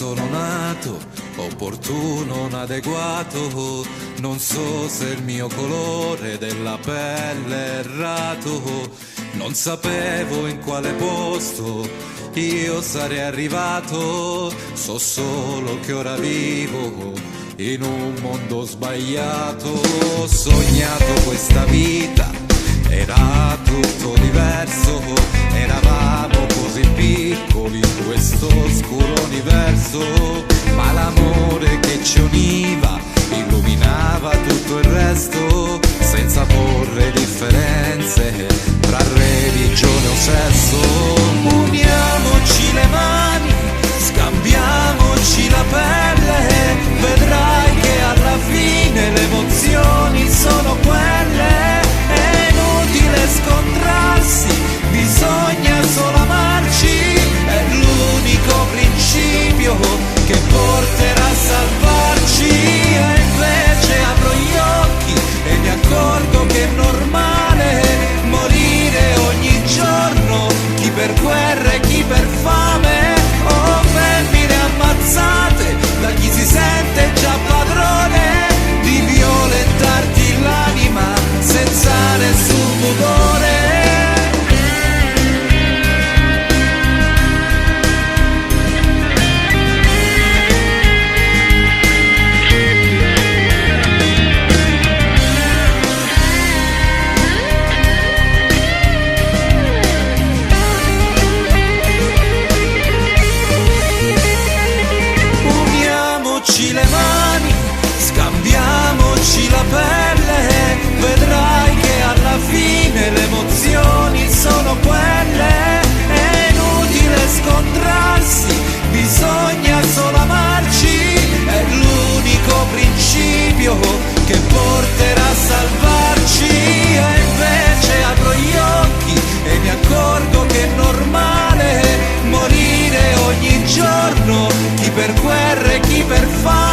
sono nato, opportuno, inadeguato, non so se il mio colore della pelle è errato, non sapevo in quale posto io sarei arrivato, so solo che ora vivo in un mondo sbagliato, ho sognato questa vita, era tutto diverso, eravamo così piccoli in questo oscuro universo, ma l'amore che ci univa illuminava tutto il resto, senza porre differenze tra religione o sesso. Uniamoci le mani, scambiamoci la pelle, vedrai che alla fine le emozioni sono quelle. È inutile scontrarsi, bisogna solo amarci, è l'unico principio che porterà a salvarci. E invece apro gli occhi e mi accorgo che è normale morire ogni giorno, chi per guerra e chi per fame, o femmine ammazzate da chi si sente già padrone di violentarti l'anima senza nessun pudore. Uniamoci le mani, scambiamoci la pelle, vedrai che alla fine le emozioni sono quelle. È inutile scontrarsi, bisogna solo amarci, è l'unico principio che porterà a salvarci. E invece apro gli occhi e mi accorgo che è normale morire ogni giorno, chi per guerra e chi per fame.